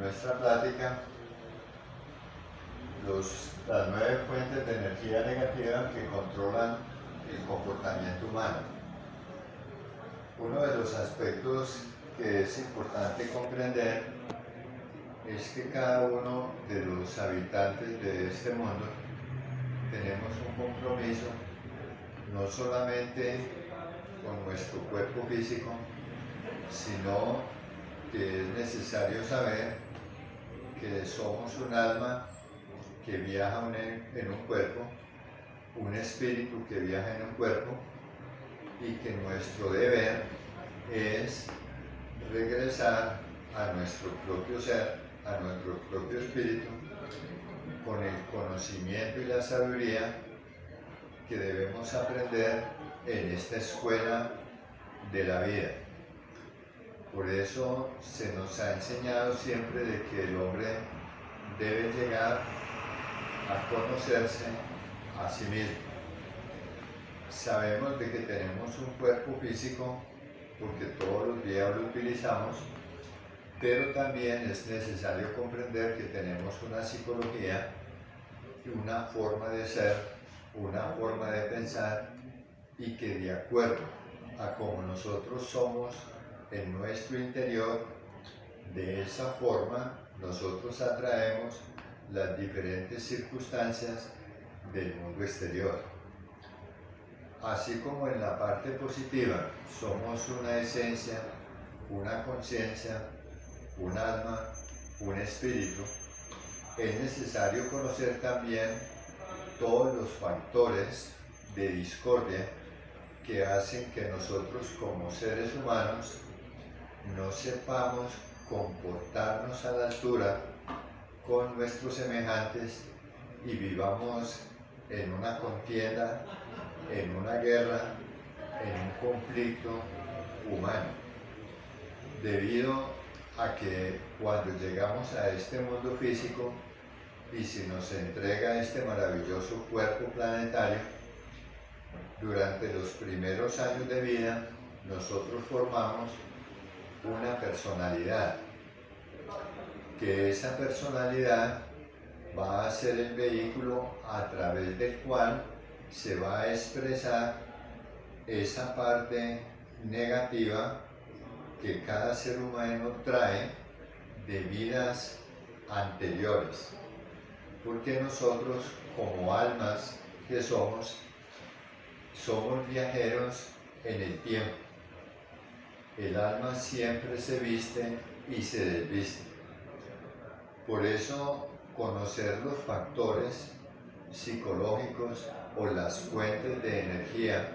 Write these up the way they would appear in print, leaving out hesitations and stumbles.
nuestra plática las 9 fuentes de energía negativa que controlan el comportamiento humano. Uno de los aspectos que es importante comprender es que cada uno de los habitantes de este mundo tenemos un compromiso no solamente con nuestro cuerpo físico, sino que es necesario saber que somos un alma que viaja en un cuerpo, un espíritu que viaja en un cuerpo, y que nuestro deber es regresar a nuestro propio ser, a nuestro propio espíritu, con el conocimiento y la sabiduría que debemos aprender en esta escuela de la vida. Por eso se nos ha enseñado siempre de que el hombre debe llegar a conocerse a sí mismo. Sabemos de que tenemos un cuerpo físico porque todos los días lo utilizamos, pero también es necesario comprender que tenemos una psicología y una forma de ser, una forma de pensar, y que de acuerdo a como nosotros somos en nuestro interior, de esa forma nosotros atraemos las diferentes circunstancias del mundo exterior. Así como en la parte positiva somos una esencia, una conciencia, un alma, un espíritu, es necesario conocer también todos los factores de discordia que hacen que nosotros como seres humanos no sepamos comportarnos a la altura con nuestros semejantes y vivamos en una contienda, en una guerra, en un conflicto humano, debido a que cuando llegamos a este mundo físico y se nos entrega este maravilloso cuerpo planetario, durante los primeros años de vida nosotros formamos una personalidad, que esa personalidad va a ser el vehículo a través del cual se va a expresar esa parte negativa que cada ser humano trae de vidas anteriores, porque nosotros como almas que somos viajeros en el tiempo. El alma siempre se viste y se desviste. Por eso conocer los factores psicológicos o las fuentes de energía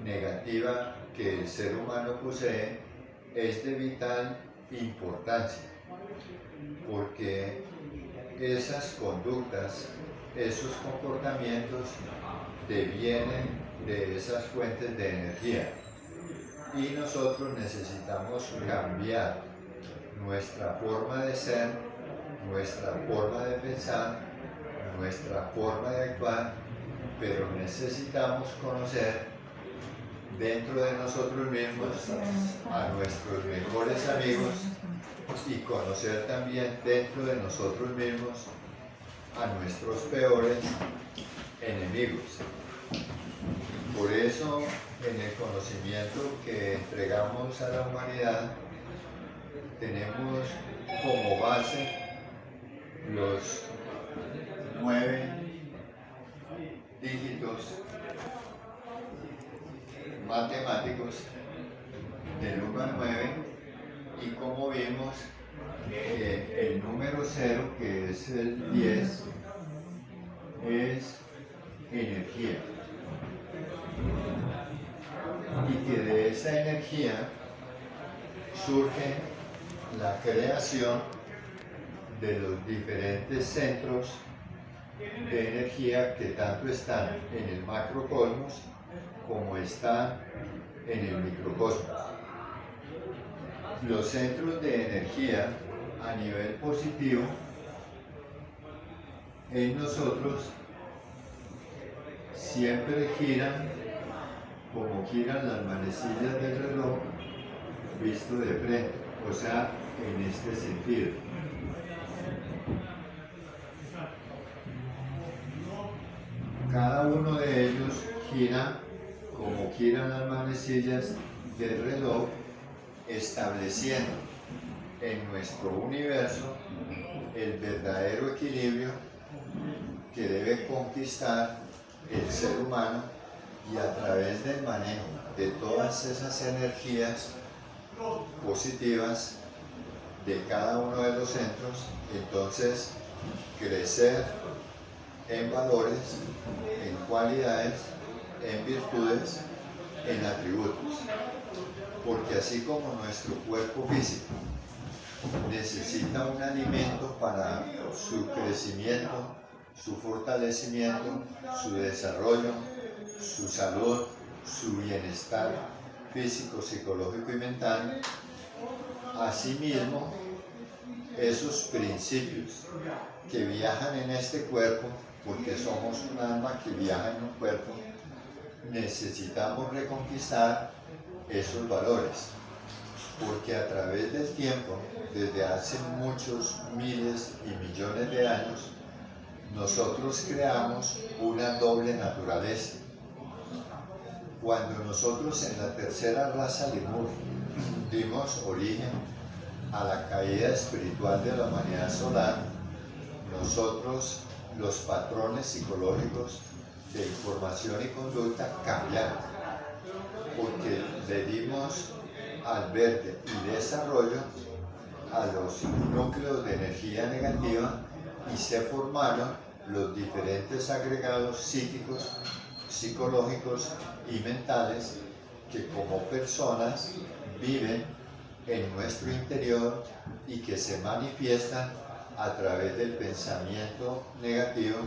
negativa que el ser humano posee es de vital importancia, porque esas conductas, esos comportamientos devienen de esas fuentes de energía, y nosotros necesitamos cambiar nuestra forma de ser, nuestra forma de pensar, nuestra forma de actuar, pero necesitamos conocer dentro de nosotros mismos a nuestros mejores amigos y conocer también dentro de nosotros mismos a nuestros peores enemigos. Por eso, en el conocimiento que entregamos a la humanidad, tenemos como base los 9 dígitos matemáticos del 1 al 9, y como vimos, el número 0, que es el 10, es energía, y que de esa energía surge la creación de los diferentes centros de energía que tanto están en el macrocosmos como están en el microcosmos. Los centros de energía a nivel positivo en nosotros siempre giran como giran las manecillas del reloj visto de frente, o sea, en este sentido. Cada uno de ellos gira como giran las manecillas del reloj, estableciendo en nuestro universo el verdadero equilibrio que debe conquistar el ser humano, y a través del manejo de todas esas energías positivas de cada uno de los centros, entonces crecer en valores, en cualidades, en virtudes, en atributos. Porque así como nuestro cuerpo físico necesita un alimento para su crecimiento, su fortalecimiento, su desarrollo, su salud, su bienestar físico, psicológico y mental, asimismo, esos principios que viajan en este cuerpo, porque somos un alma que viaja en un cuerpo, necesitamos reconquistar esos valores, porque a través del tiempo, desde hace muchos miles y millones de años, nosotros creamos una doble naturaleza. Cuando nosotros en la tercera raza Lemur dimos origen a la caída espiritual de la humanidad solar, nosotros los patrones psicológicos de información y conducta cambiaron, porque le dimos albergue y desarrollo a los núcleos de energía negativa y se formaron los diferentes agregados psíquicos, psicológicos y mentales que como personas viven en nuestro interior y que se manifiestan a través del pensamiento negativo,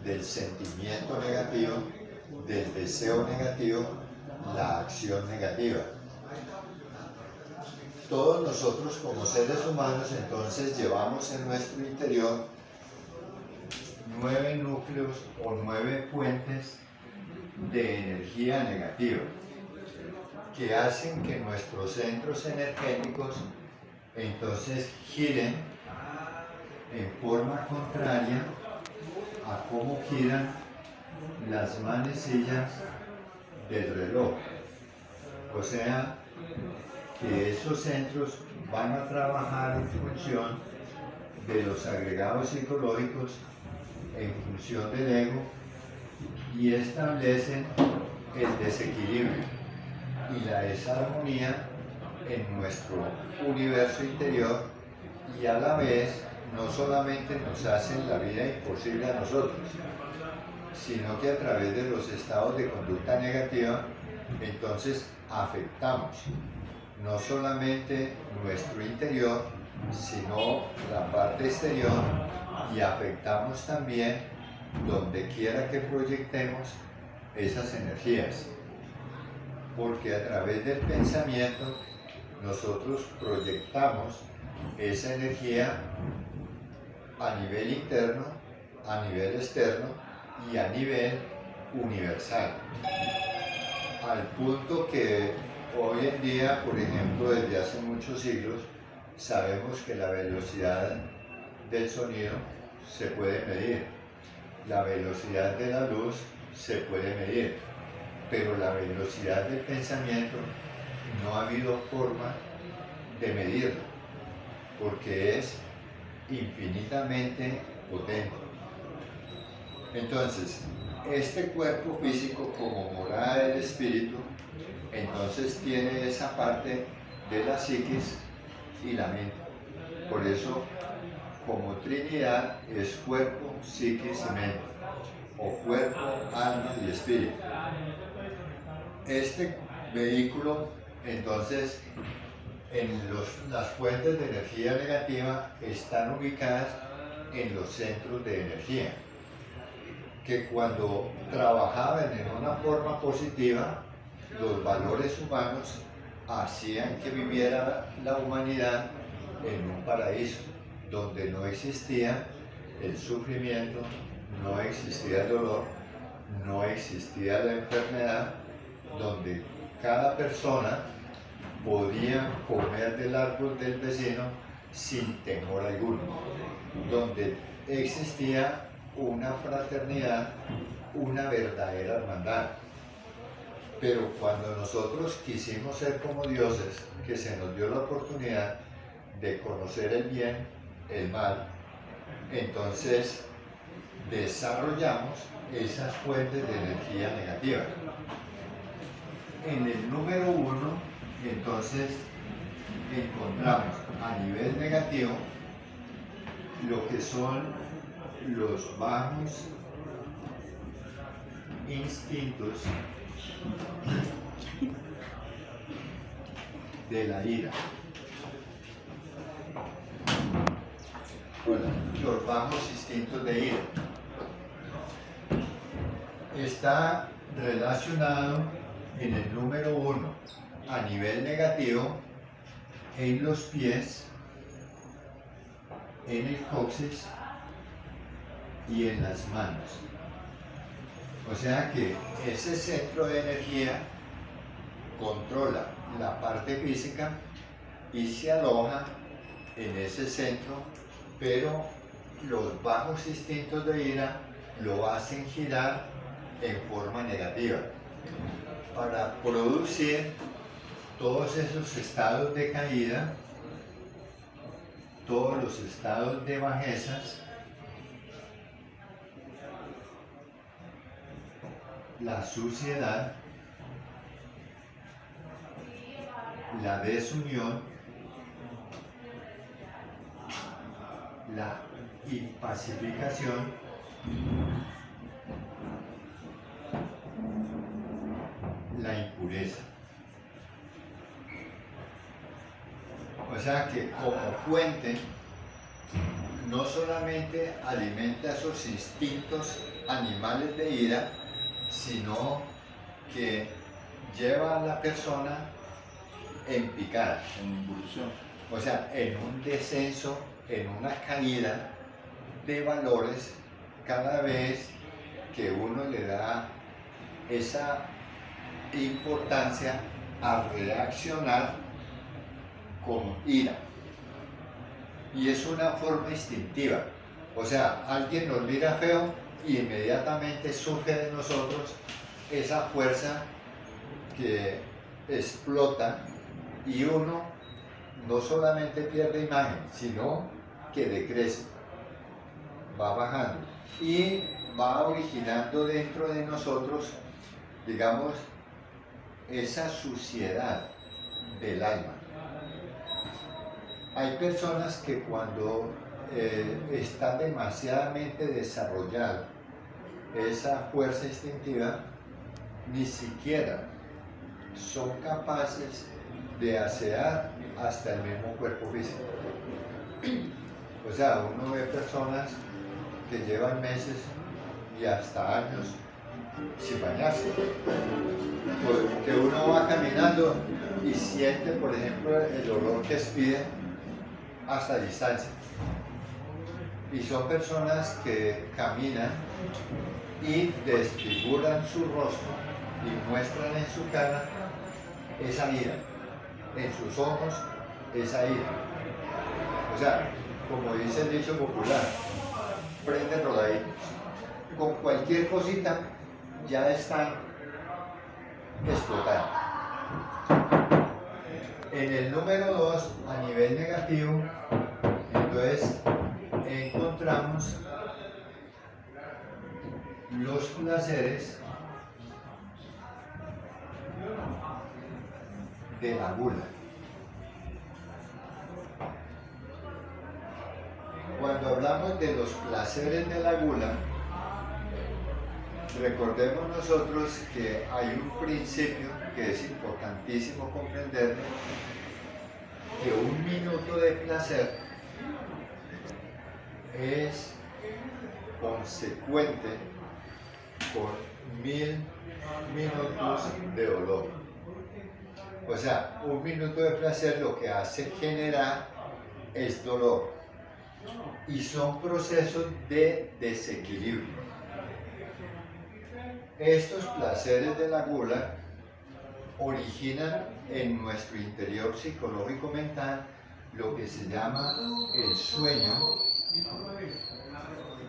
del sentimiento negativo, del deseo negativo, la acción negativa. Todos nosotros como seres humanos entonces llevamos en nuestro interior 9 núcleos o 9 fuentes de energía negativa que hacen que nuestros centros energéticos entonces giren en forma contraria a cómo giran las manecillas del reloj. O sea, que esos centros van a trabajar en función de los agregados psicológicos, en función del ego, y establecen el desequilibrio y la desarmonía en nuestro universo interior, y a la vez no solamente nos hacen la vida imposible a nosotros, sino que a través de los estados de conducta negativa entonces afectamos no solamente nuestro interior, sino la parte exterior, y afectamos también donde quiera que proyectemos esas energías, porque a través del pensamiento nosotros proyectamos esa energía a nivel interno, a nivel externo y a nivel universal, al punto que hoy en día, por ejemplo, desde hace muchos siglos, sabemos que la velocidad del sonido se puede medir, la velocidad de la luz se puede medir, pero la velocidad del pensamiento no ha habido forma de medirlo, porque es infinitamente potente. Entonces, este cuerpo físico como morada del espíritu, entonces tiene esa parte de la psiquis y la mente. Por eso, como Trinidad es cuerpo, psiquis y mente, o cuerpo, alma y espíritu. Este vehículo, entonces, en las fuentes de energía negativa están ubicadas en los centros de energía, que cuando trabajaban en una forma positiva, los valores humanos hacían que viviera la humanidad en un paraíso, donde no existía el sufrimiento, no existía el dolor, no existía la enfermedad, donde cada persona podía comer del árbol del vecino sin temor alguno, donde existía una fraternidad una verdadera hermandad. Pero cuando nosotros quisimos ser como dioses, que se nos dio la oportunidad de conocer el bien, el mal, entonces desarrollamos esas fuentes de energía negativa. En el número 1, entonces, encontramos a nivel negativo lo que son los bajos instintos de la ira. Bueno, los bajos instintos de ira. Está relacionado en el número 1 a nivel negativo en los pies, en el coxis y en las manos. O sea que ese centro de energía controla la parte física y se aloja en ese centro, pero los bajos instintos de ira lo hacen girar en forma negativa para producir todos esos estados de caída, todos los estados de bajezas, la suciedad, la desunión, la impacificación, la impureza. O sea que como fuente no solamente alimenta esos instintos animales de ira, sino que lleva a la persona en picada, en involución. o sea, en un descenso, en una caída de valores cada vez que uno le da esa importancia a reaccionar con ira. Y es una forma instintiva. O sea, alguien nos mira feo y inmediatamente surge de nosotros esa fuerza que explota y uno no solamente pierde imagen, sino que decrece, va bajando y va originando dentro de nosotros, digamos, esa suciedad del alma. Hay personas que cuando está demasiadamente desarrollada esa fuerza instintiva, ni siquiera son capaces de asear hasta el mismo cuerpo físico. O sea, uno ve personas que llevan meses y hasta años sin bañarse, porque uno va caminando y siente, por ejemplo, el olor que expide hasta distancia. Y son personas que caminan y desfiguran su rostro y muestran en su cara esa ira, en sus ojos esa ira. O sea, como dice el dicho popular, prenden rodaditos. Con cualquier cosita ya están explotando. En el número 2, a nivel negativo, entonces encontramos los placeres de la gula. Cuando hablamos de los placeres de la gula, recordemos nosotros que hay un principio que es importantísimo comprender, que un minuto de placer es consecuente con 1000 minutos de dolor. O sea, un minuto de placer lo que hace generar es dolor. Y son procesos de desequilibrio. Estos placeres de la gula originan en nuestro interior psicológico mental lo que se llama el sueño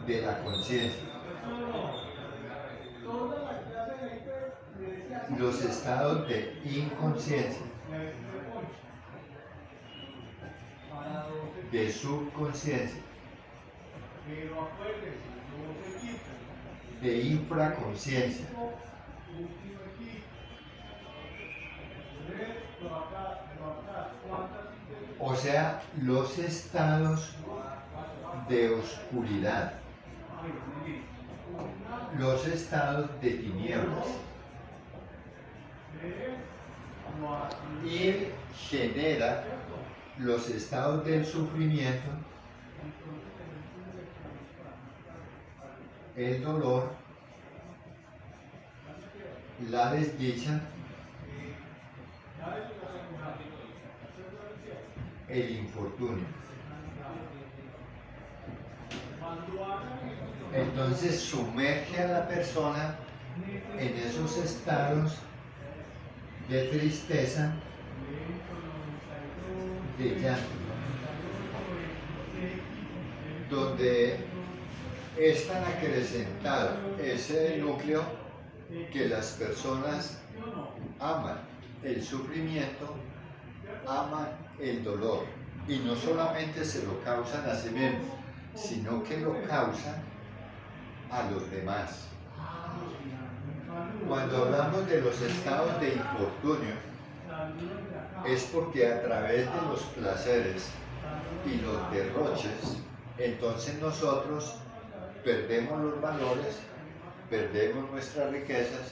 de la conciencia. los estados de inconsciencia, de subconsciencia, de infraconsciencia. O sea, los estados de oscuridad, los estados de tinieblas. Y genera los estados del sufrimiento, el dolor, la desdicha, el infortunio. Entonces sumerge a la persona en esos estados de tristeza, de llanto, donde es tan acrecentado ese núcleo que las personas aman el sufrimiento, aman el dolor, y no solamente se lo causan a sí mismos, sino que lo causan a los demás. Cuando hablamos de los estados de infortunio, es porque a través de los placeres y los derroches, entonces nosotros perdemos los valores, perdemos nuestras riquezas,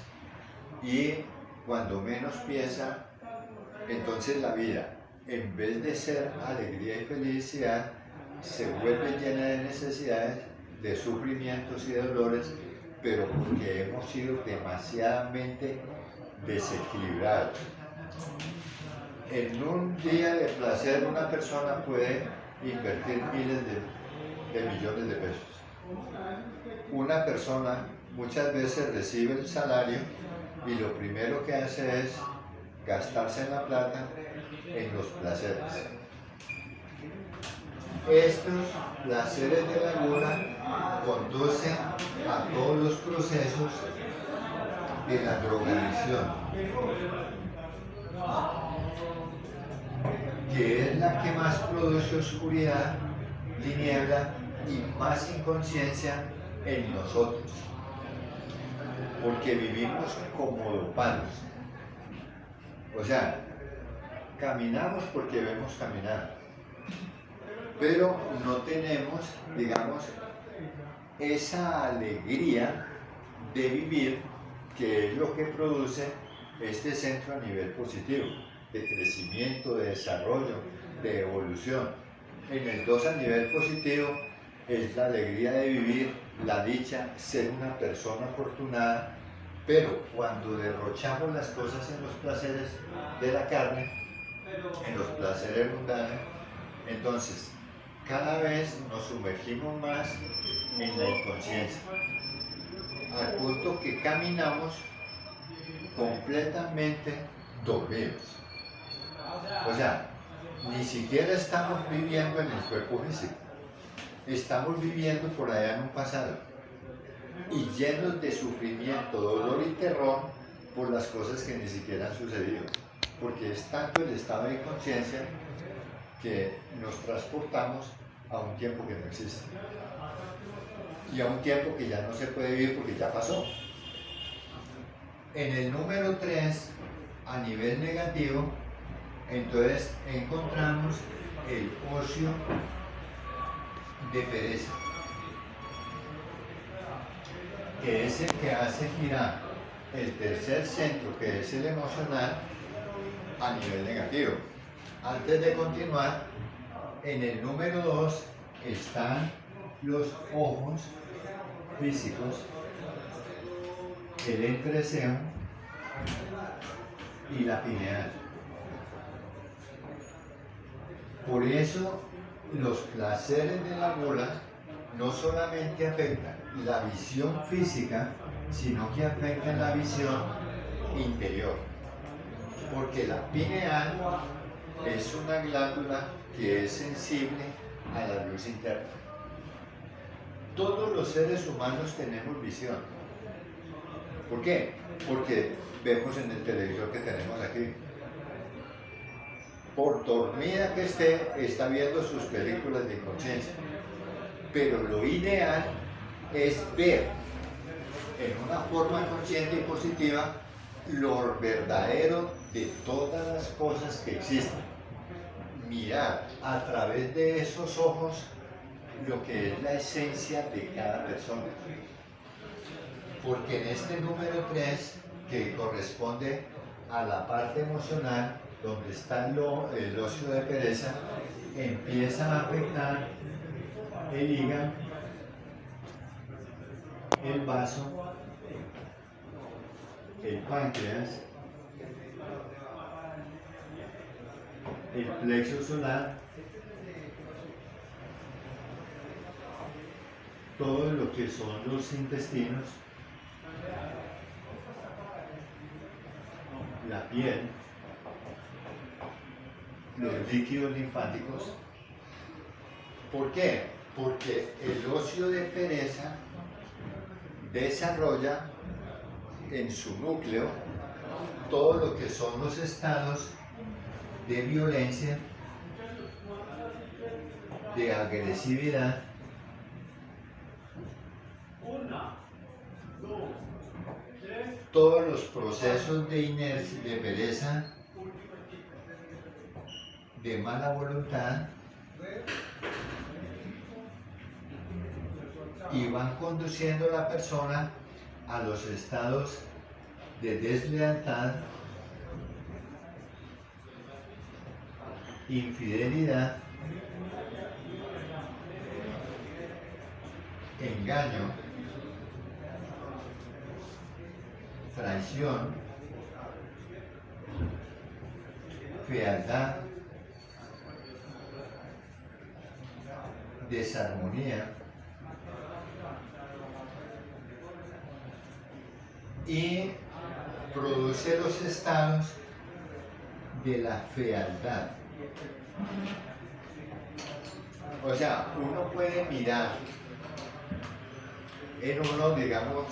y cuando menos piensa, entonces la vida, en vez de ser alegría y felicidad, se vuelve llena de necesidades, de sufrimientos y dolores, pero porque hemos sido demasiadamente desequilibrados. En un día de placer una persona puede invertir miles de millones de pesos. Una persona muchas veces recibe el salario y lo primero que hace es gastarse en la plata en los placeres. Estos placeres de la gula conducen a todos los procesos de la drogadicción, que es la que más produce oscuridad, tiniebla y más inconsciencia en nosotros, porque vivimos como dopados. O sea, caminamos porque debemos caminar, pero no tenemos, digamos, esa alegría de vivir, que es lo que produce este centro a nivel positivo, de crecimiento, de desarrollo, de evolución. En el 2 a nivel positivo es la alegría de vivir, la dicha, ser una persona afortunada, pero cuando derrochamos las cosas en los placeres de la carne, en los placeres mundanos, entonces cada vez nos sumergimos más en la inconsciencia, al punto que caminamos completamente dormidos. O sea, ni siquiera estamos viviendo en el cuerpo físico, estamos viviendo por allá en un pasado, y llenos de sufrimiento, dolor y terror por las cosas que ni siquiera han sucedido, porque es tanto el estado de inconsciencia que nos transportamos a un tiempo que no existe, y a un tiempo que ya no se puede vivir porque ya pasó. En el número 3, a nivel negativo, entonces encontramos el ocio de pereza, que es el que hace girar el tercer centro, que es el emocional, a nivel negativo. Antes de continuar, en el número 2 están los ojos físicos, el entrecejo y la pineal. Por eso los placeres de la gula no solamente afectan la visión física, sino que afectan la visión interior, porque la pineal es una glándula que es sensible a la luz interna. Todos los seres humanos tenemos visión, ¿Por qué? Porque vemos en el televisor que tenemos aquí. Por dormida que esté, está viendo sus películas de inconsciencia. Pero lo ideal es ver en una forma consciente y positiva lo verdadero de todas las cosas que existen. Mirar a través de esos ojos lo que es la esencia de cada persona. Porque en este número 3, que corresponde a la parte emocional, donde está el ocio de pereza, empieza a afectar el hígado, el vaso, el páncreas, el plexo solar, todo lo que son los intestinos, la piel, los líquidos linfáticos. ¿Por qué? Porque el ocio de pereza desarrolla en su núcleo todo lo que son los estados de violencia, de agresividad, todos los procesos de inercia, de pereza, de mala voluntad, y van conduciendo a la persona a los estados de deslealtad, infidelidad, engaño, traición, fealdad, desarmonía y produce los estados de la fealdad. O sea, uno puede mirar en uno, digamos,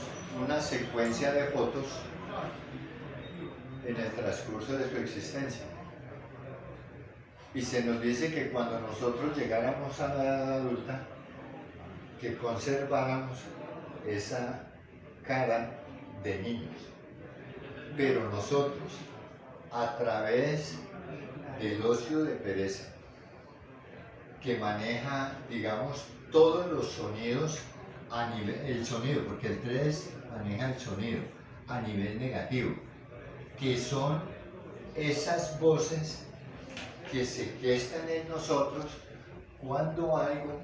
una secuencia de fotos en el transcurso de su existencia. Y se nos dice que cuando nosotros llegáramos a la edad adulta, que conserváramos esa cara de niños. Pero nosotros, a través del ocio de pereza, que maneja, digamos, todos los sonidos a nivel, el sonido, porque el 3 maneja el sonido a nivel negativo, que son esas voces que se gestan en nosotros cuando algo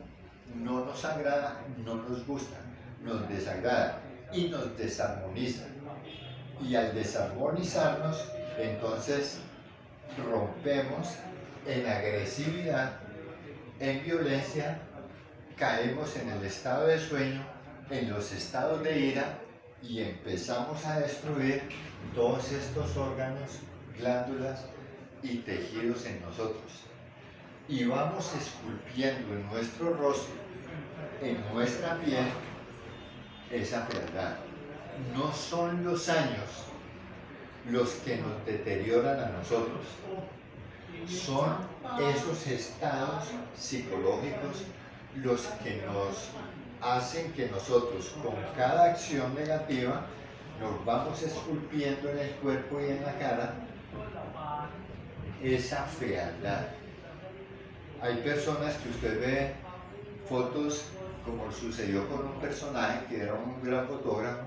no nos agrada, no nos gusta, nos desagrada y nos desarmoniza. Y al desarmonizarnos, entonces rompemos en agresividad, en violencia, caemos en el estado de sueño, en los estados de ira y empezamos a destruir todos estos órganos, glándulas y tejidos en nosotros. Y vamos esculpiendo en nuestro rostro, en nuestra piel, esa fealdad. No son los años los que nos deterioran a nosotros, son esos estados psicológicos los que nos hacen que nosotros con cada acción negativa nos vamos esculpiendo en el cuerpo y en la cara esa fealdad. Hay personas que usted ve fotos como sucedió con un personaje que era un gran fotógrafo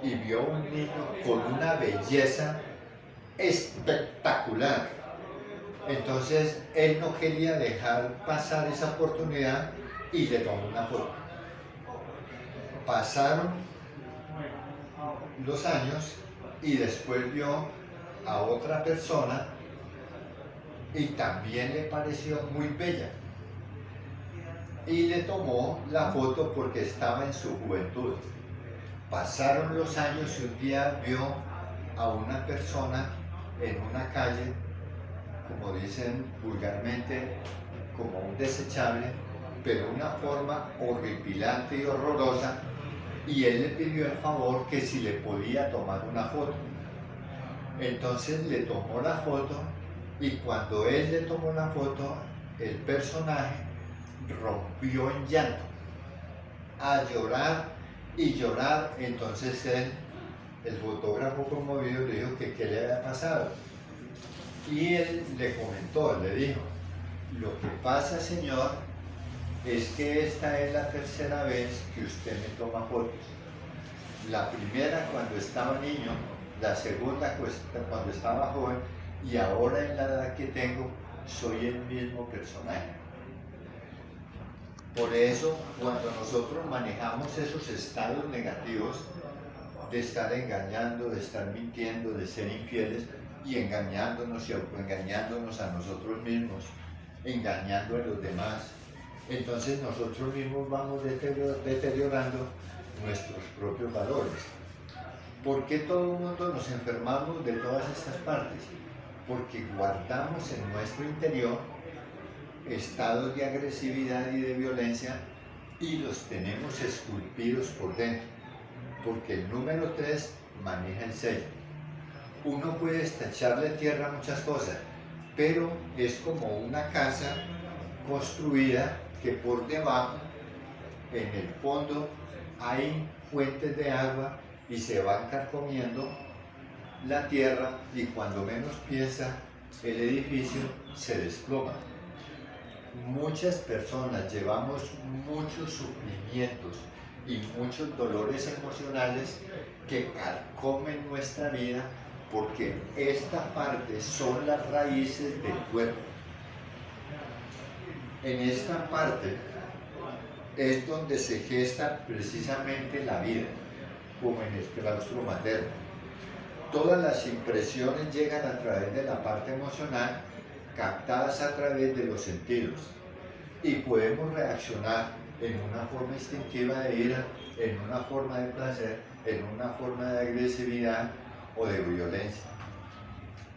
y vio a un niño con una belleza espectacular. Entonces él no quería dejar pasar esa oportunidad y le tomó una foto. Pasaron los años y después vio a otra persona y también le pareció muy bella. Y le tomó la foto porque estaba en su juventud. Pasaron los años y un día vio a una persona en una calle, como dicen vulgarmente, como un desechable, pero una forma horripilante y horrorosa, y él le pidió el favor que si le podía tomar una foto. Entonces le tomó la foto y cuando él le tomó la foto, el personaje rompió en llanto, a llorar y llorar. Entonces él, el fotógrafo conmovido, le dijo que qué le había pasado. Y él le comentó, le dijo: lo que pasa, señor, es que esta es la tercera vez que usted me toma fotos. La primera cuando estaba niño, la segunda cuando estaba joven, y ahora en la edad que tengo soy el mismo personaje. Por eso, cuando nosotros manejamos esos estados negativos de estar engañando, de estar mintiendo, de ser infieles y engañándonos y autoengañándonos a nosotros mismos, engañando a los demás, entonces nosotros mismos vamos deteriorando nuestros propios valores. ¿Por qué todo el mundo nos enfermamos de todas estas partes? Porque guardamos en nuestro interior estados de agresividad y de violencia y los tenemos esculpidos por dentro, porque el número 3 maneja el 6. Uno puede echarle tierra a muchas cosas, pero es como una casa construida que por debajo, en el fondo, hay fuentes de agua y se van carcomiendo la tierra, y cuando menos piensa, el edificio se desploma. Muchas personas llevamos muchos sufrimientos y muchos dolores emocionales que carcomen nuestra vida, porque esta parte son las raíces del cuerpo. En esta parte es donde se gesta precisamente la vida, como en el claustro materno. Todas las impresiones llegan a través de la parte emocional, captadas a través de los sentidos, y podemos reaccionar en una forma instintiva de ira, en una forma de placer, en una forma de agresividad o de violencia.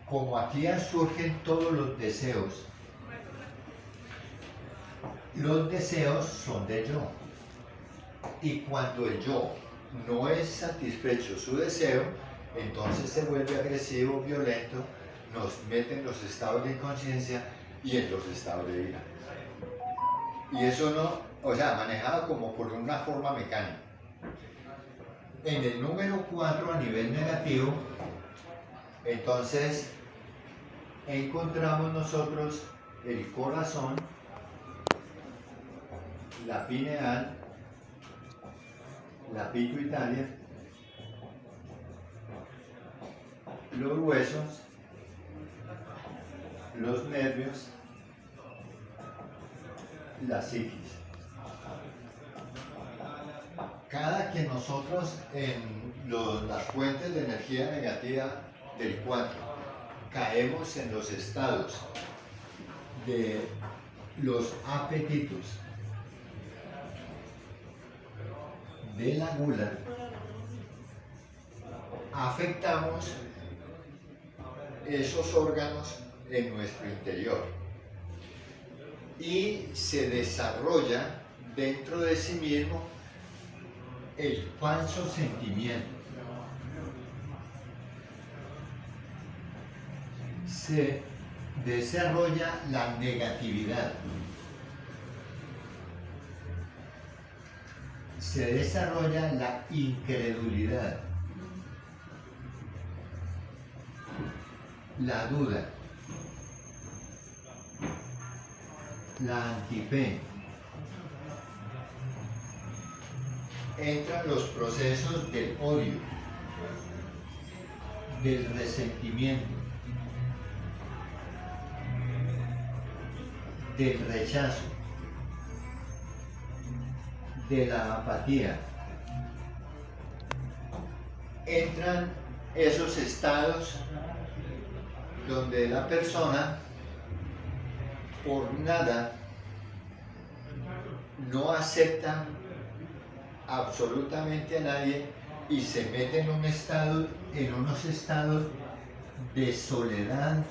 Como aquí surgen todos los deseos son de yo, y cuando el yo no es satisfecho su deseo, entonces se vuelve agresivo, violento, nos mete en los estados de inconsciencia y en los estados de ira. Y eso no, manejado como por una forma mecánica. En el número 4, a nivel negativo, entonces encontramos nosotros el corazón, la pineal, la pituitaria, los huesos, los nervios, la psiquis. Cada que nosotros en las fuentes de energía negativa del 4 caemos en los estados de los apetitos, de la gula, afectamos esos órganos en nuestro interior y se desarrolla dentro de sí mismo el falso sentimiento. Se desarrolla la negatividad. Se desarrolla la incredulidad, la duda, la antife. Entran los procesos del odio, del resentimiento, del rechazo, de la apatía. Entran esos estados donde la persona por nada no acepta absolutamente a nadie y se mete en unos estados de soledad,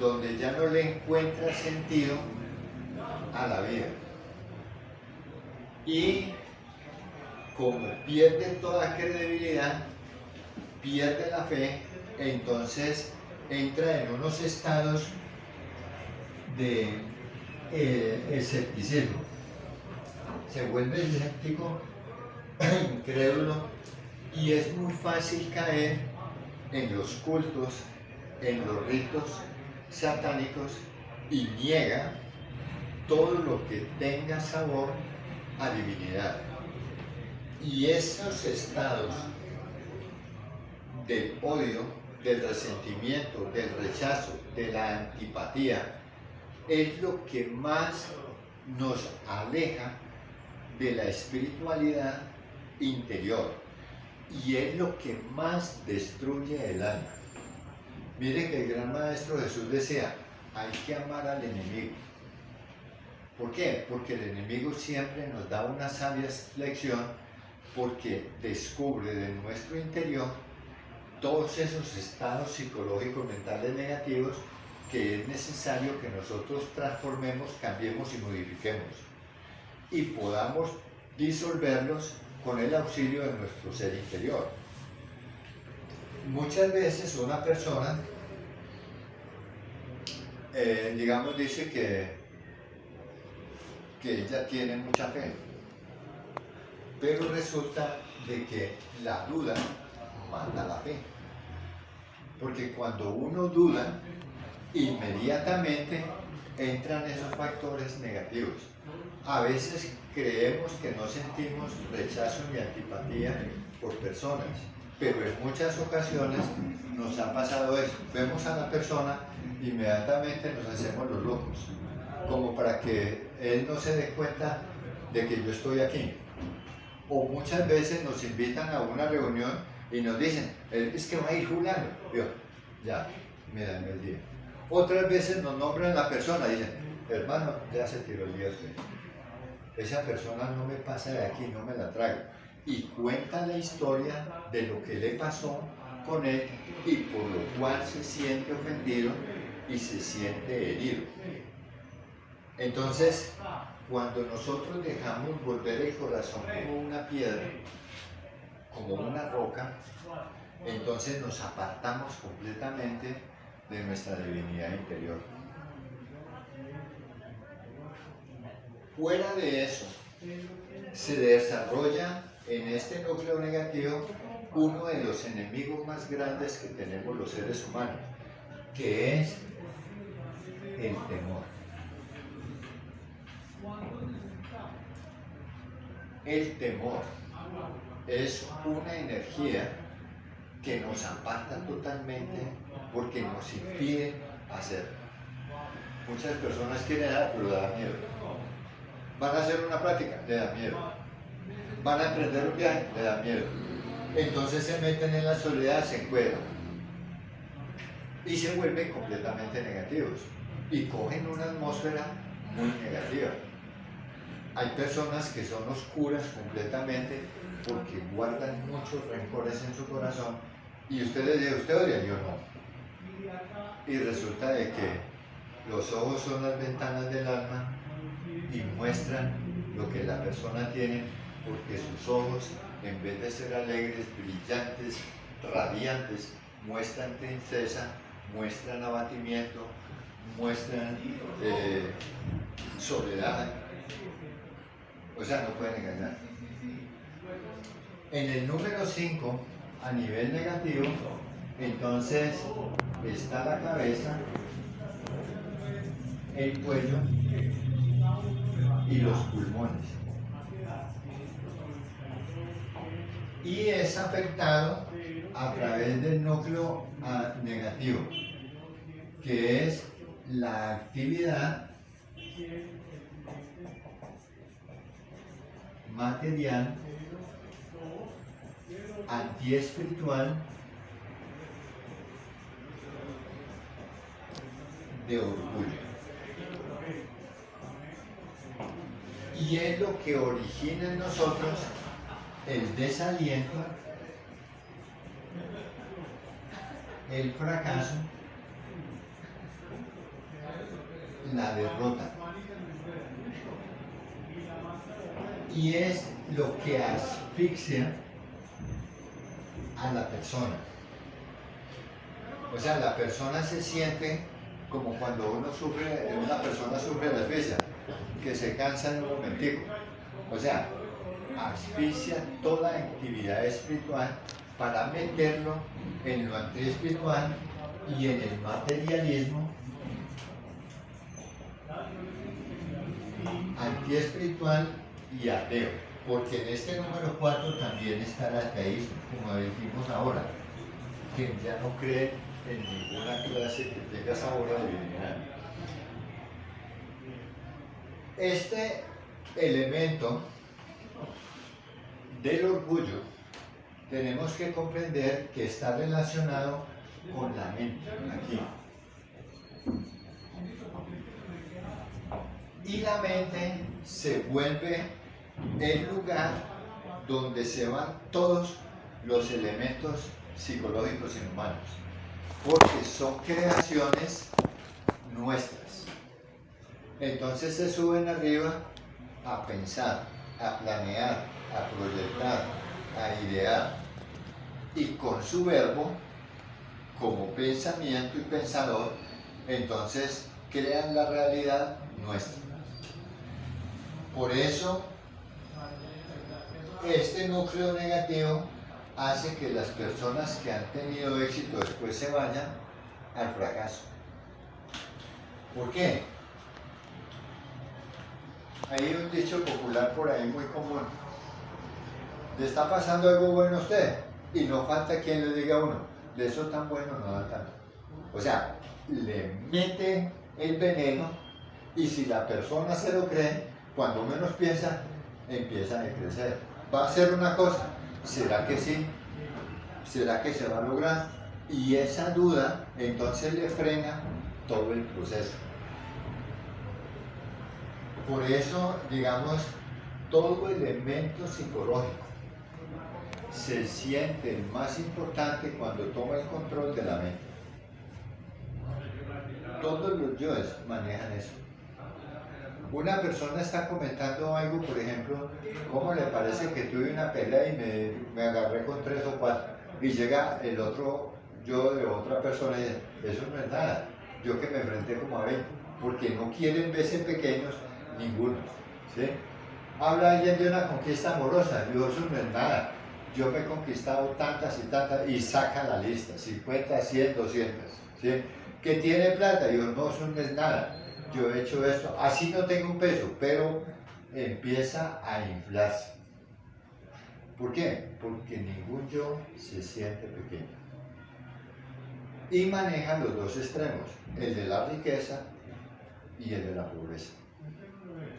donde ya no le encuentra sentido a la vida. Y como pierde toda credibilidad, pierde la fe, entonces entra en unos estados de escepticismo. Se vuelve escéptico, incrédulo, y es muy fácil caer en los cultos, en los ritos satánicos, y niega todo lo que tenga sabor a divinidad. Y esos estados del odio, del resentimiento, del rechazo, de la antipatía, es lo que más nos aleja de la espiritualidad interior y es lo que más destruye el alma. Mire que el gran maestro Jesús decía, hay que amar al enemigo. ¿Por qué? Porque el enemigo siempre nos da una sabia lección, porque descubre de nuestro interior todos esos estados psicológicos mentales negativos que es necesario que nosotros transformemos, cambiemos y modifiquemos y podamos disolverlos con el auxilio de nuestro ser interior. Muchas veces una persona, digamos, dice que ella tiene mucha fe, pero resulta de que la duda mata la fe, porque cuando uno duda, inmediatamente entran esos factores negativos. A veces creemos que no sentimos rechazo ni antipatía por personas, pero en muchas ocasiones nos ha pasado eso. Vemos a la persona, inmediatamente nos hacemos los locos, como para que él no se dé cuenta de que yo estoy aquí. O muchas veces nos invitan a una reunión y nos dicen, es que va a ir fulano. Yo, ya, mírame el día. Otras veces nos nombran la persona, dicen, hermano, ya se tiró el día usted. Esa persona no me pasa de aquí, no me la traigo. Y cuenta la historia de lo que le pasó con él y por lo cual se siente ofendido y se siente herido. Entonces, cuando nosotros dejamos volver el corazón como una piedra, como una roca, entonces nos apartamos completamente de nuestra divinidad interior. Fuera de eso, se desarrolla en este núcleo negativo uno de los enemigos más grandes que tenemos los seres humanos, que es el temor. El temor es una energía que nos aparta totalmente porque nos impide hacer. Muchas personas quieren dar, pero da miedo. Van a hacer una práctica, le da miedo. Van a emprender un viaje, le da miedo. Entonces se meten en la soledad, se encueran y se vuelven completamente negativos y cogen una atmósfera muy negativa. Hay personas que son oscuras completamente porque guardan muchos rencores en su corazón y ustedes dicen, ¿usted odia? Yo no. Y resulta de que los ojos son las ventanas del alma y muestran lo que la persona tiene, porque sus ojos, en vez de ser alegres, brillantes, radiantes, muestran tristeza, muestran abatimiento, muestran soledad. O sea, no pueden engañar. En el número 5, a nivel negativo, entonces está la cabeza, el cuello y los pulmones. Y es afectado a través del núcleo negativo, que es la actividad material, antiespiritual, de orgullo. Y es lo que origina en nosotros el desaliento, el fracaso, la derrota. y es lo que asfixia a la persona. O sea, la persona se siente como cuando una persona sufre de asfixia, que se cansa en un momentico. O sea, asfixia toda actividad espiritual para meterlo en lo antiespiritual y en el materialismo antiespiritual y ateo, porque en este número 4 también está el ateísmo, como dijimos ahora, que ya no cree en ninguna clase que tenga sabor a divinidad. Este elemento del orgullo tenemos que comprender que está relacionado con la mente, aquí. Y la mente se vuelve el lugar donde se van todos los elementos psicológicos inhumanos, porque son creaciones nuestras. Entonces se suben arriba a pensar, a planear, a proyectar, a idear, y con su verbo, como pensamiento y pensador, entonces crean la realidad nuestra. Por eso, este núcleo negativo hace que las personas que han tenido éxito después se vayan al fracaso. ¿Por qué? Hay un dicho popular por ahí muy común. ¿Le está pasando algo bueno a usted? Y no falta quien le diga a uno, de eso tan bueno no da tanto. O sea, le mete el veneno y si la persona se lo cree, cuando menos piensa, empieza a crecer. Va a hacer una cosa, ¿será que sí? ¿Será que se va a lograr? Y esa duda entonces le frena todo el proceso. Por eso, digamos, todo elemento psicológico se siente más importante cuando toma el control de la mente. Todos los yoes manejan eso. Una persona está comentando algo, por ejemplo, ¿cómo le parece que tuve una pelea y me agarré con 3 o 4? Y llega el otro yo de otra persona y dice, eso no es nada, yo que me enfrenté como a 20, porque no quieren verse pequeños ninguno, ¿sí? Habla alguien de una conquista amorosa, yo eso no es nada, yo me he conquistado tantas y tantas, y saca la lista, 50, 100, 200, ¿sí? Que tiene plata, yo no, eso no es nada, yo he hecho esto, así no tengo un peso, pero empieza a inflarse. ¿Por qué? Porque ningún yo se siente pequeño. Y maneja los dos extremos, el de la riqueza y el de la pobreza.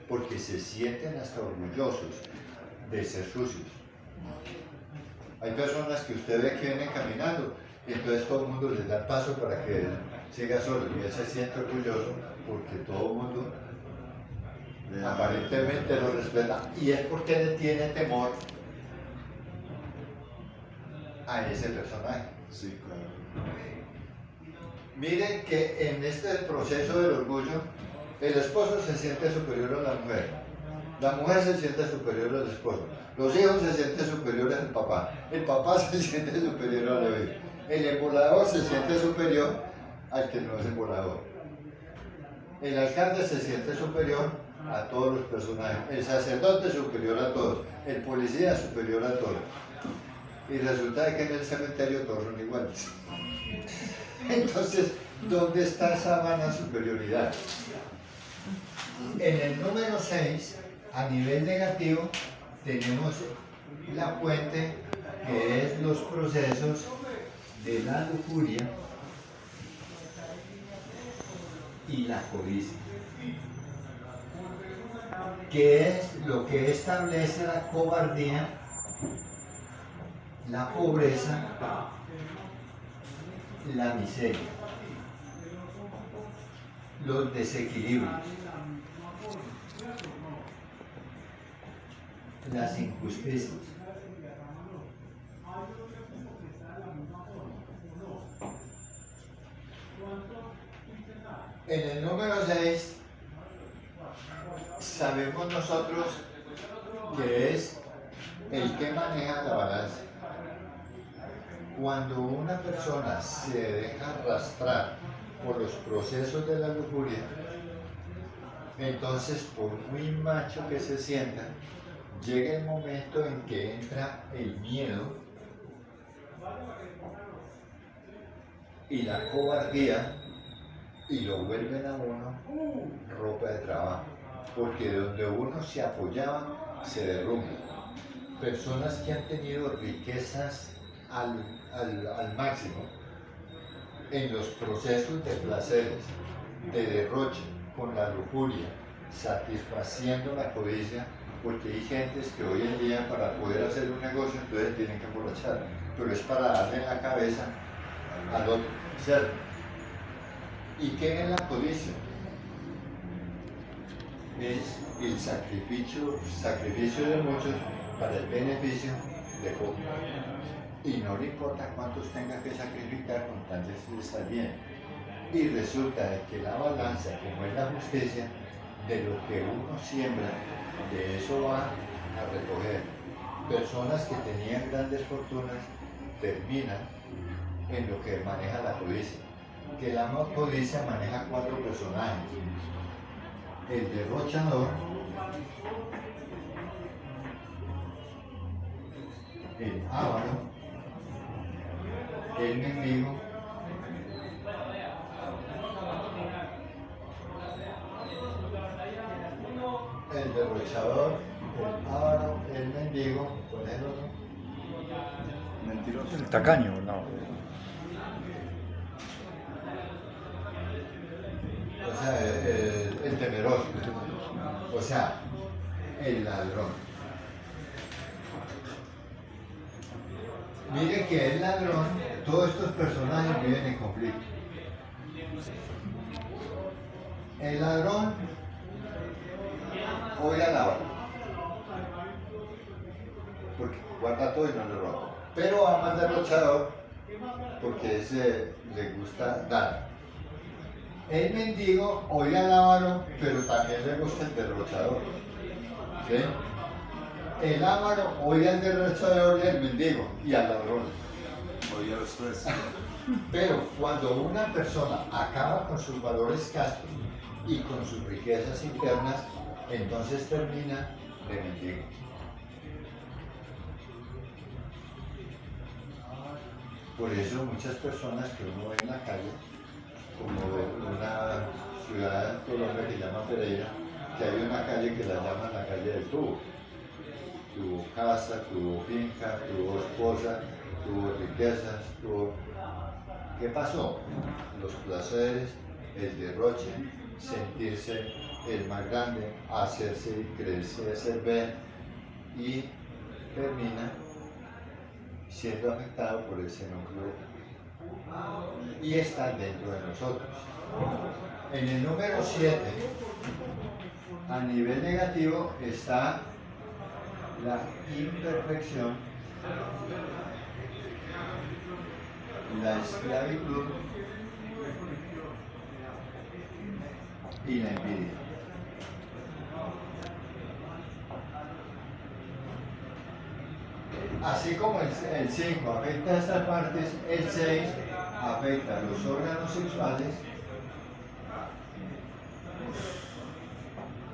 Porque se sienten hasta orgullosos de ser sucios. Hay personas que usted ve que vienen caminando, y entonces todo el mundo les da el paso para que él siga solo, y él se siente orgulloso porque todo el mundo aparentemente lo respeta, y es porque le tiene temor a ese personaje. Sí, claro. Miren que en este proceso del orgullo, el esposo se siente superior a la mujer se siente superior al esposo, los hijos se sienten superiores al papá, el papá se siente superior a la hijo, el embolador se siente superior al que no es embolador, el alcalde se siente superior a todos los personajes, el sacerdote superior a todos, el policía superior a todos. Y resulta que en el cementerio todos son iguales. Entonces, ¿dónde está esa vana superioridad? En el número 6, a nivel negativo, tenemos la fuente que es los procesos de la lujuria y la codicia, que es lo que establece la cobardía, la pobreza, la miseria, los desequilibrios, las injusticias. En el número 6 sabemos nosotros que es el que maneja la balanza. Cuando una persona se deja arrastrar por los procesos de la lujuria, entonces por muy macho que se sienta, llega el momento en que entra el miedo y la cobardía y lo vuelven a uno ropa de trabajo, porque donde uno se apoyaba se derrumba. Personas que han tenido riquezas al máximo en los procesos de placeres, de derroche, con la lujuria, satisfaciendo la codicia, porque hay gentes que hoy en día para poder hacer un negocio entonces tienen que emborrachar, pero es para darle en la cabeza al otro, ¿cierto? ¿Y qué es la codicia? Es el sacrificio de muchos para el beneficio de pocos. Y no le importa cuántos tenga que sacrificar con tal de estar bien. Y resulta de que la balanza, como es la justicia, de lo que uno siembra, de eso va a recoger. Personas que tenían grandes fortunas terminan en lo que maneja la codicia. Que la codicia maneja 4 personajes: el derrochador, el avaro, el mendigo el derrochador, el avaro, el mendigo, ¿cuál es el otro? Mentiroso. El tacaño, no. O sea, el temeroso, o sea, el ladrón. Mire que el ladrón, todos estos personajes viven en conflicto. El ladrón odia al avaro, porque guarda todo y no le roba. Pero ama al derrochador porque ese le gusta dar. El mendigo odia al avaro, pero también le gusta el derrochador. ¿Sí? El avaro odia al derrochador y al mendigo y al ladrón. Odia a los tres. Pero cuando una persona acaba con sus valores castos y con sus riquezas internas, entonces termina de mendigo. Por eso muchas personas que uno ve en la calle, como una ciudad en Colombia que se llama Pereira, que hay una calle que la llaman la calle del tubo. Tuvo casa, tuvo finca, tuvo esposa, tuvo riquezas, tuvo... ¿Qué pasó? Los placeres, el derroche, sentirse el más grande, hacerse y creerse ver, y termina siendo afectado por ese núcleo y está dentro de nosotros. En el número 7, a nivel negativo, está la imperfección, la esclavitud y la envidia. Así como el 5 afecta a estas partes, el 6 afecta a los órganos sexuales,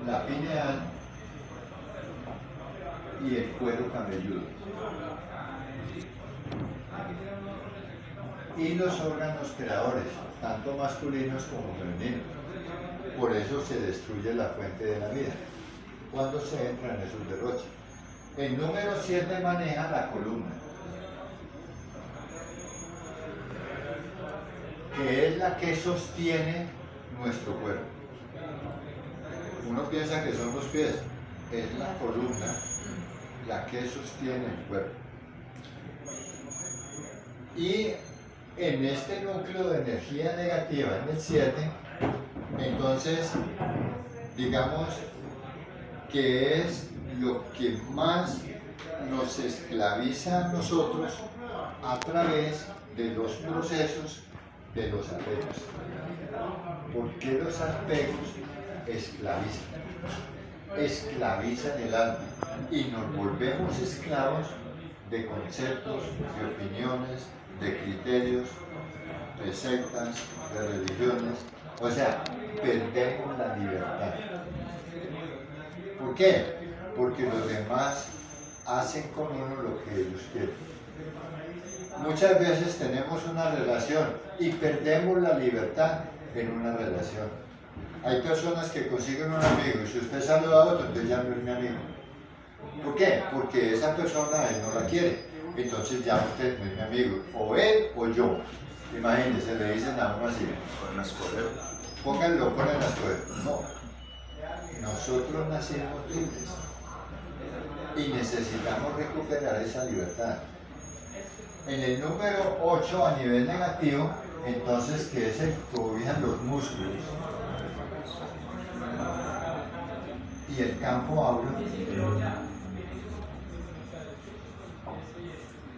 la pineal y el cuero cabelludo. Y los órganos creadores, tanto masculinos como femeninos. Por eso se destruye la fuente de la vida, cuando se entra en esos derroches. El número 7 maneja la columna, que es la que sostiene nuestro cuerpo. Uno piensa que son los pies, es la columna la que sostiene el cuerpo. Y en este núcleo de energía negativa, en el 7, entonces, digamos que es lo que más nos esclaviza a nosotros a través de los procesos de los apegos. ¿Por qué los apegos esclavizan? esclavizan el alma y nos volvemos esclavos de conceptos, de opiniones, de criterios, de sectas, de religiones. O sea, perdemos la libertad. ¿Por qué? Porque los demás hacen con uno lo que ellos quieren. Muchas veces tenemos una relación y perdemos la libertad en una relación. Hay personas que consiguen un amigo y si usted saluda a otro, entonces ya no es mi amigo. ¿Por qué? Porque esa persona él no la quiere. Entonces ya usted no es mi amigo. O él o yo. Imagínense, le dicen a uno así. Pueden escoger. Pónganlo, ponen a escoger. No. Nosotros nacimos libres. Y necesitamos recuperar esa libertad. En el número 8 a nivel negativo, entonces, que es el que cobijan los músculos y el campo áureo,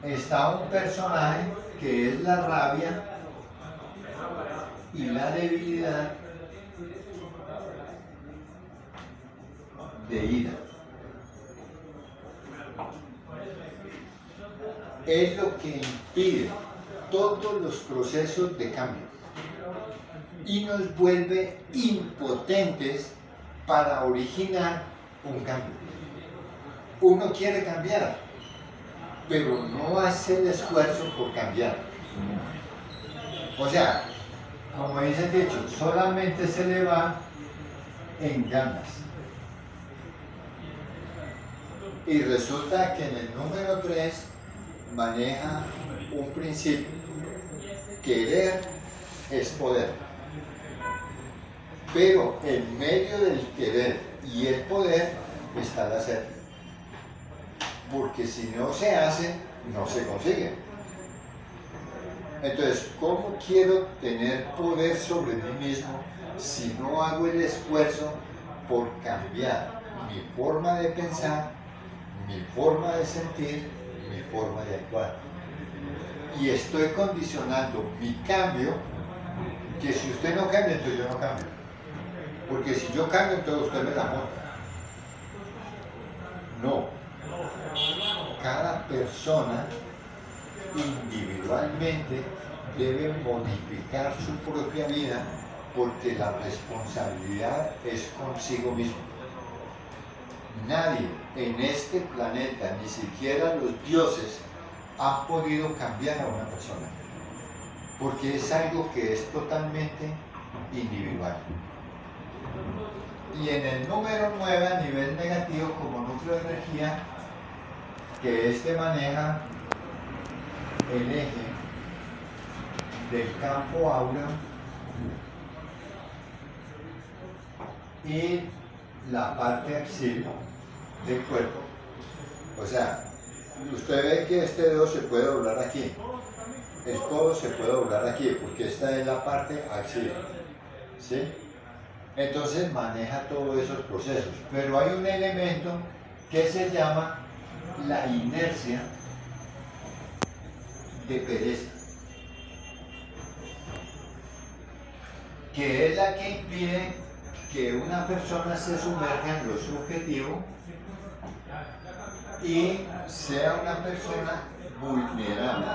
está un personaje que es la rabia y la debilidad de ira. Es lo que impide todos los procesos de cambio y nos vuelve impotentes para originar un cambio. Uno quiere cambiar, pero no hace el esfuerzo por cambiar. O sea, como dice el dicho, solamente se le va en ganas. Y resulta que en el número 3 maneja un principio. Querer es poder. Pero en medio del querer y el poder está el hacer. Porque si no se hace, no se consigue. Entonces, ¿cómo quiero tener poder sobre mí mismo si no hago el esfuerzo por cambiar mi forma de pensar, mi forma de sentir, mi forma de actuar? Y estoy condicionando mi cambio, que si usted no cambia, entonces yo no cambio. Porque si yo cambio, entonces usted me la monta. No. Cada persona individualmente debe modificar su propia vida porque la responsabilidad es consigo mismo. Nadie en este planeta, ni siquiera los dioses, han podido cambiar a una persona, porque es algo que es totalmente individual. Y en el número 9 a nivel negativo, como núcleo de energía, que este maneja el eje del campo áureo y la parte axial del cuerpo. O sea, usted ve que este dedo se puede doblar aquí, el codo se puede doblar aquí, porque esta es la parte axial, ¿sí? Entonces maneja todos esos procesos, pero hay un elemento que se llama la inercia de pereza, que es la que impide que una persona se sumerja en lo subjetivo y sea una persona vulnerable.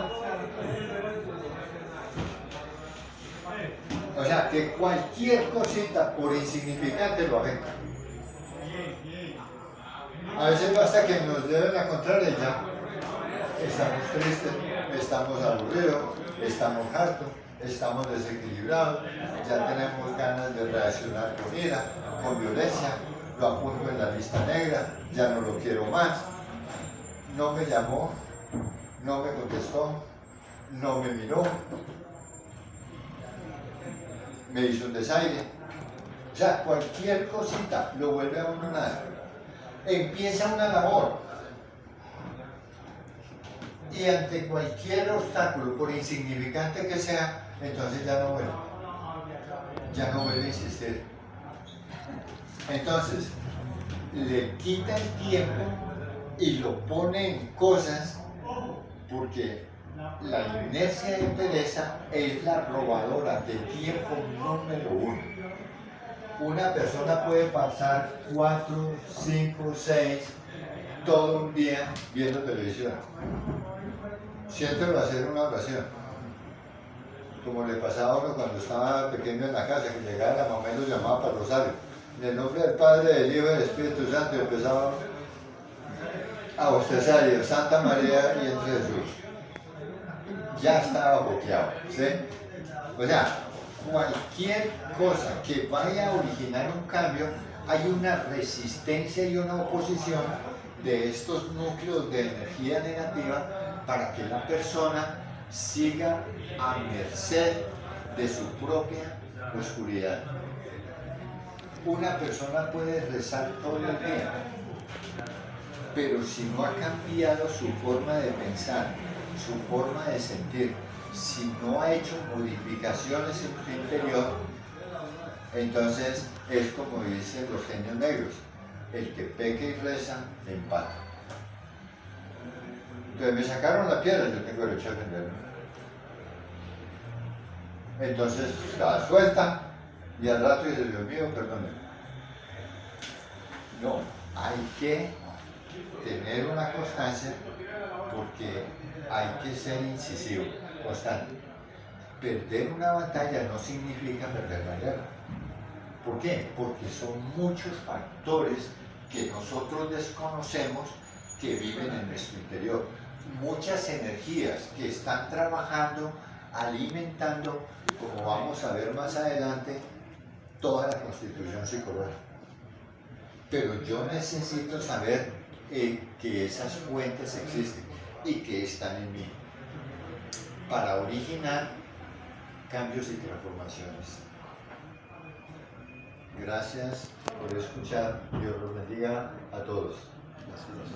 O sea, que cualquier cosita, por insignificante, lo afecta. A veces basta que nos lleven la contraria y ya estamos tristes, estamos aburridos, estamos hartos, estamos desequilibrados, ya tenemos ganas de reaccionar con ira, con violencia, lo apunto en la lista negra, ya no lo quiero más, no me llamó, no me contestó, no me miró, me hizo un desaire. O sea, cualquier cosita lo vuelve a uno nada. Empieza una labor y ante cualquier obstáculo, por insignificante que sea, entonces ya no vuelve a insistir. Entonces, le quita el tiempo y lo pone en cosas porque la inercia de pereza es la robadora de tiempo número 1. Una persona puede pasar 4, 5, 6, todo un día viendo televisión. Siéntelo hacer una oración. Como le pasaba a uno cuando estaba pequeño en la casa, que llegaba la mamá y lo llamaba para el rosario. En el nombre del Padre, del Hijo y del Espíritu Santo, y empezaba a bostezar, y Santa María y entre Jesús. Ya estaba boqueado, ¿sí? O sea, cualquier cosa que vaya a originar un cambio, hay una resistencia y una oposición de estos núcleos de energía negativa para que la persona siga a merced de su propia oscuridad. Una persona puede rezar todo el día, pero si no ha cambiado su forma de pensar, su forma de sentir, si no ha hecho modificaciones en su interior, entonces es como dicen los genios negros: el que peca y reza, empata. Entonces me sacaron la piedra, yo tengo derecho a defenderme. Entonces la suelta y al rato dice: Dios mío, perdóneme. No, hay que tener una constancia, porque hay que ser incisivo, constante. Perder una batalla no significa perder la guerra. ¿Por qué? Porque son muchos factores que nosotros desconocemos que viven en nuestro interior. Muchas energías que están trabajando, alimentando, como vamos a ver más adelante, toda la constitución psicológica. Pero yo necesito saber que esas fuentes existen y que están en mí para originar cambios y transformaciones. Gracias por escuchar. Dios los bendiga a todos. Gracias.